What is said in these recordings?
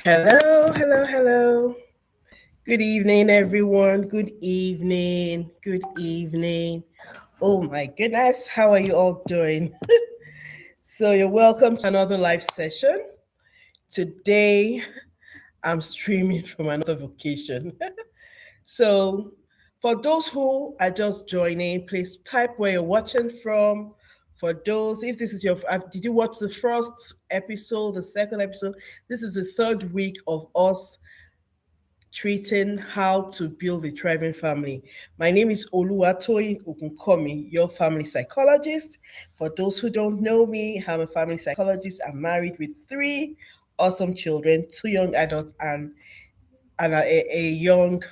Hello, hello, hello. Good evening, everyone. Good evening. Good evening. Oh my goodness, how are you all doing? So, you're welcome to another live session. Today, I'm streaming from another location. So, for those who are just joining, please type where you're watching from. For those, if this is did you watch the first episode, the second episode? This is the third week of us treating how to build a thriving family. My name is Oluwatoyin Ogunkanmi, your family psychologist. For those who don't know me, I'm a family psychologist. I'm married with three awesome children, two young adults and a young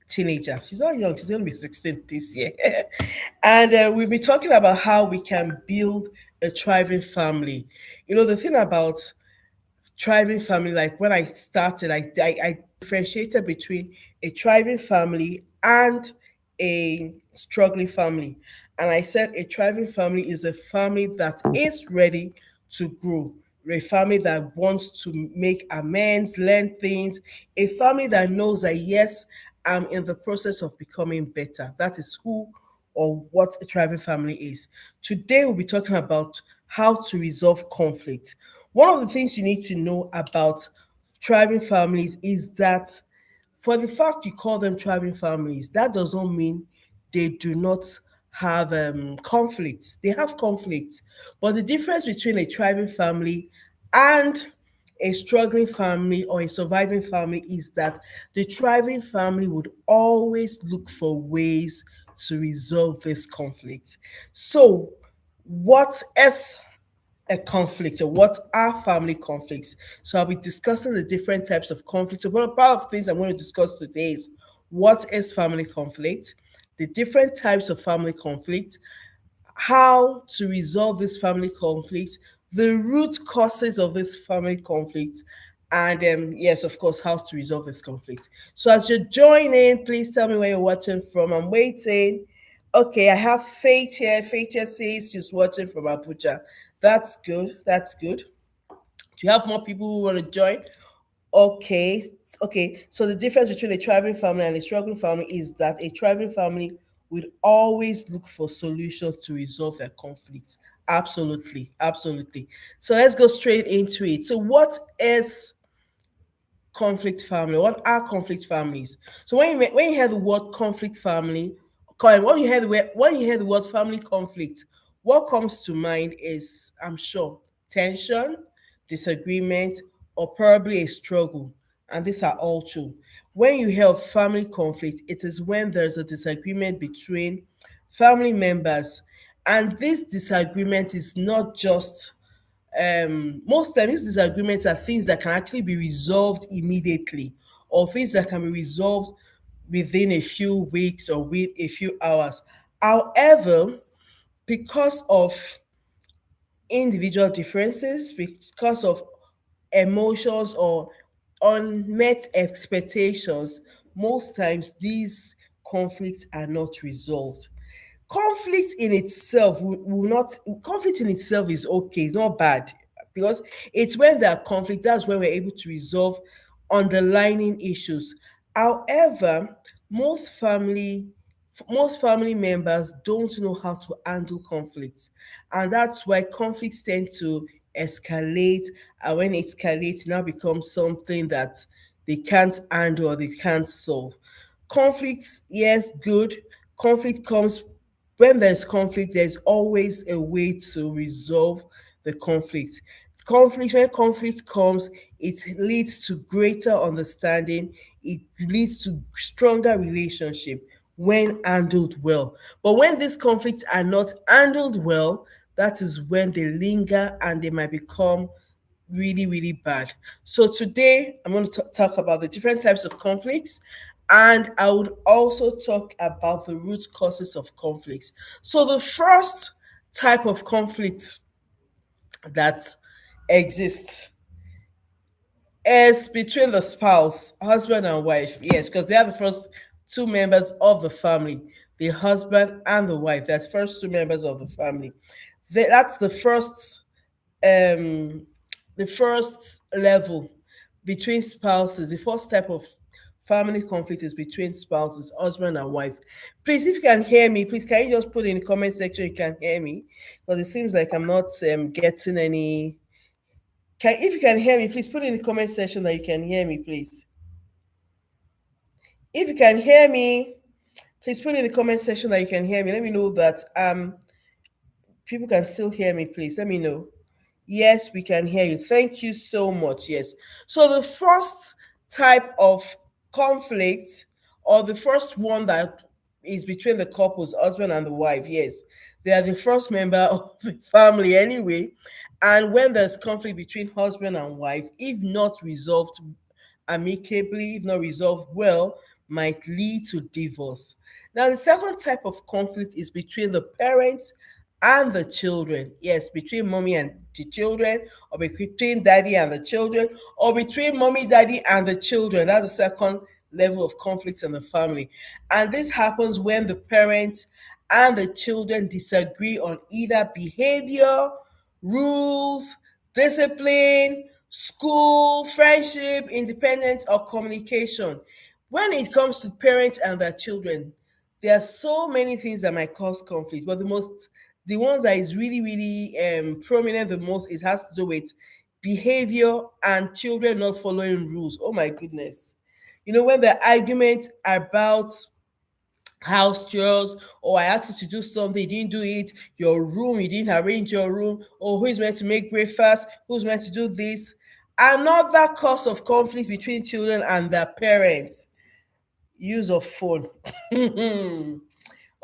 teenager. She's not young, she's going to be 16 this year. And we've been talking about how we can build a thriving family. The thing about thriving family, like when I started, I differentiated between a thriving family and a struggling family. And I said a thriving family is a family that is ready to grow, a family that wants to make amends, learn things, a family that knows that, yes, I'm in the process of becoming better. That is who or what a thriving family is. Today, we'll be talking about how to resolve conflict. One of the things you need to know about thriving families is that for the fact you call them thriving families, that does not mean they do not have conflicts. They have conflicts. But the difference between a thriving family and a struggling family or a surviving family is that the thriving family would always look for ways to resolve this conflict. So, what is a conflict or what are family conflicts? So I'll be discussing the different types of conflicts. So one of the things I'm going to discuss today is what is family conflict, the different types of family conflict, how to resolve this family conflict, the root causes of this family conflict, and yes, of course, how to resolve this conflict. So as you're joining, please tell me where you're watching from. I'm waiting. Okay, I have Faith here. Faith here says she's watching from Abuja. That's good. That's good. Do you have more people who want to join? Okay, okay. So the difference between a thriving family and a struggling family is that a thriving family will always look for solutions to resolve their conflicts. Absolutely, absolutely. So let's go straight into it. So what is conflict family? What are conflict families? So when you hear the word conflict family, when you hear the word family conflict, what comes to mind is, I'm sure, tension, disagreement, or probably a struggle. And these are all true. When you hear of family conflict, it is when there's a disagreement between family members. And this disagreement is not just most times these disagreements are things that can actually be resolved immediately or things that can be resolved within a few weeks or with a few hours. However, because of individual differences, because of emotions or unmet expectations, most times these conflicts are not resolved. Conflict in itself is okay, it's not bad, because it's when there are conflict that's when we're able to resolve underlying issues. However, most family most family members don't know how to handle conflicts, and that's why conflicts tend to escalate, and when it escalates it now becomes something that they can't handle or they can't solve. Conflicts, yes, good. Conflict comes when there's conflict, there's always a way to resolve the conflict. When conflict comes, it leads to greater understanding, it leads to stronger relationship when handled well. But when these conflicts are not handled well, that is when they linger and they might become really, really bad. So today I'm going to talk about the different types of conflicts, and I would also talk about the root causes of conflicts. So the first type of conflict that exists is between the spouse, husband and wife. Yes, because they are the first two members of the family, the husband and the wife. That's first two members of the family. That's um the first level. between spouses. The first type of family conflict is between spouses, husband and wife. Please, if you can hear me, please can you just put in the comment section you can hear me? Because it seems like I'm not getting any. If you can hear me, please put in the comment section that you can hear me, please. If you can hear me, please put in the comment section that you can hear me. Let me know that people can still hear me, please. Let me know. Yes, we can hear you. Thank you so much. Yes. So the first type of conflict, or the first one that is between the couples, husband and the wife, yes, they are the first member of the family anyway. And when there's conflict between husband and wife, if not resolved amicably, if not resolved well, might lead to divorce. Now, the second type of conflict is between the parents and the children. Yes, between mommy and the children, or between daddy and the children, or between mommy, daddy, and the children. That's the second level of conflict in the family. And this happens when the parents and the children disagree on either behavior, rules, discipline, school, friendship, independence, or communication. When it comes to parents and their children, there are so many things that might cause conflict, but the ones that is really, really prominent the most, it has to do with behavior and children not following rules. Oh my goodness. When the arguments about house chores, or I asked you to do something, you didn't do it, your room, you didn't arrange your room, or who is meant to make breakfast, who's meant to do this. Another cause of conflict between children and their parents, use of phone.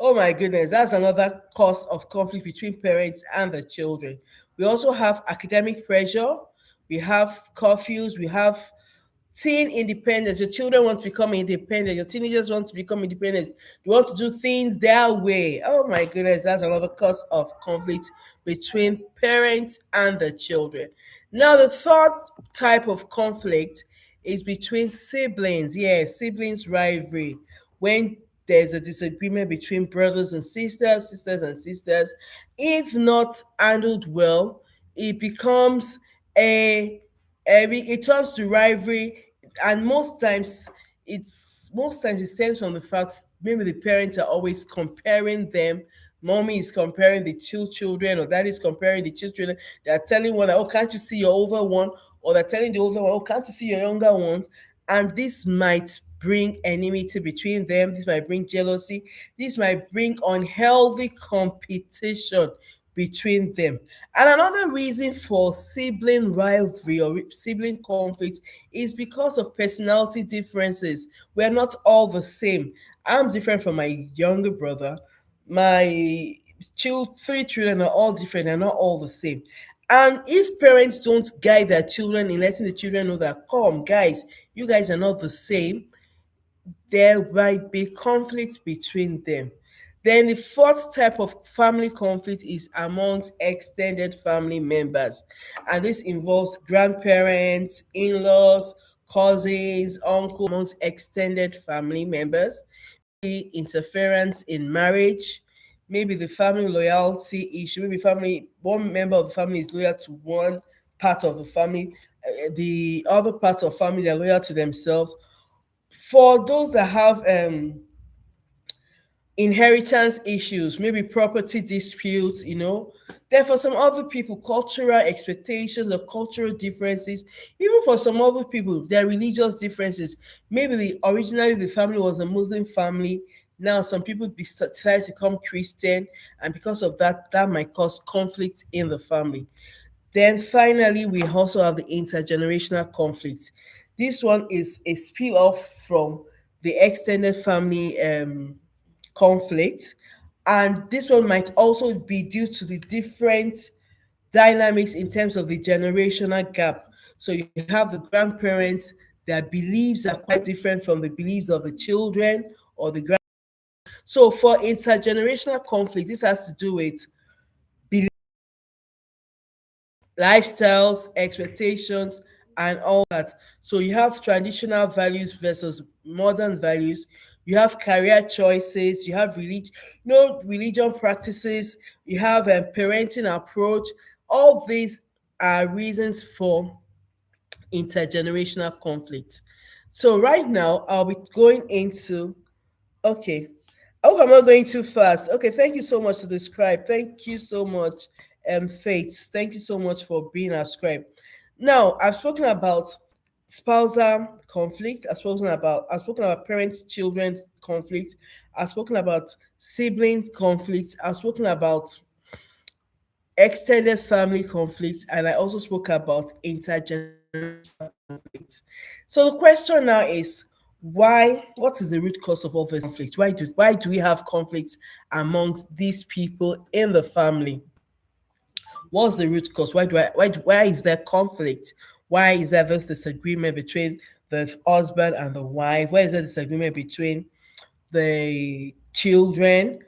Oh my goodness, that's another cause of conflict between parents and the children. We also have academic pressure, we have curfews, we have teen independence. Your children want to become independent. Your teenagers want to become independent. You want to do things their way. Oh my goodness, that's another cause of conflict between parents and the children. Now, the third type of conflict is between siblings. Yeah, siblings rivalry. When there's a disagreement between brothers and sisters, sisters and sisters, if not handled well, it becomes a it turns to rivalry, and most times it stems from the fact maybe the parents are always comparing them. Mommy is comparing the two children, or daddy is comparing the children. They're telling one that, oh, can't you see your older one? Or they're telling the older one, oh, can't you see your younger one? And this might bring enmity between them. This might bring jealousy. This might bring unhealthy competition between them. And another reason for sibling rivalry or sibling conflict is because of personality differences. We're not all the same. I'm different from my younger brother. My three children are all different, they're not all the same. And if parents don't guide their children in letting the children know that, come, guys, you guys are not the same, there might be conflict between them. Then the fourth type of family conflict is amongst extended family members. And this involves grandparents, in laws, cousins, uncles, amongst extended family members. Interference in marriage, maybe the family loyalty issue, maybe family one member of the family is loyal to one part of the family, the other parts of family they're loyal to themselves. For those that have inheritance issues, maybe property disputes, then for some other people, cultural expectations or cultural differences, even for some other people, their religious differences. Maybe originally the family was a Muslim family. Now some people decide to become Christian, and because of that, that might cause conflict in the family. Then finally, we also have the intergenerational conflict. This one is a spill off from the extended family conflict. And this one might also be due to the different dynamics in terms of the generational gap. So you have the grandparents, their beliefs are quite different from the beliefs of the children or the grand. So for intergenerational conflict, this has to do with lifestyles, expectations, and all that. So you have traditional values versus modern values. You have career choices. You have religion practices. You have a parenting approach. All these are reasons for intergenerational conflict. So right now I'll be going into, okay. I hope I'm not going too fast. Okay, thank you so much to the scribe. Thank you so much, Faith. Thank you so much for being our scribe. Now, I've spoken about spousal conflict. I've spoken about parents, children conflict. I've spoken about siblings conflict. I've spoken about extended family conflict, and I also spoke about intergenerational conflict. So the question now is, why? What is the root cause of all this conflict? Why do we have conflicts amongst these people in the family? What's the root cause? Why is there conflict? Why is there this disagreement between the husband and the wife? Why is there disagreement between the children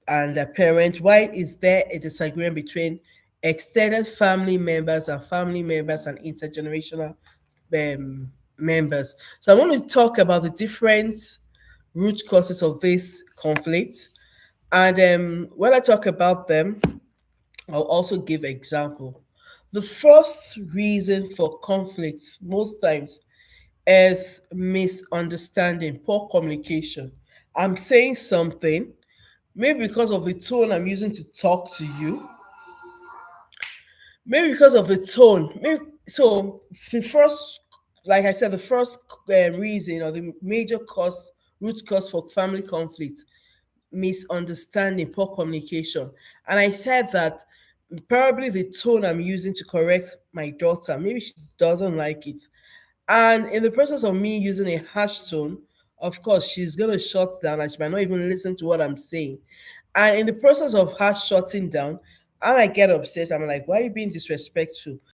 and the parent? Why is there a disagreement between extended family members and family members and intergenerational members? So I want to talk about the different root causes of this conflict. And when I talk about them, I'll also give example. The first reason for conflict most times is misunderstanding, poor communication. I'm saying something, maybe because of the tone I'm using to talk to you, maybe because of the tone. So the first, like I said, the first reason or the major cause, root cause for family conflict, misunderstanding, poor communication. And I said that probably the tone I'm using to correct my daughter, maybe she doesn't like it. And in the process of me using a harsh tone, of course, she's going to shut down and she might not even listen to what I'm saying. And in the process of her shutting down, and I get upset, I'm like, why are you being disrespectful?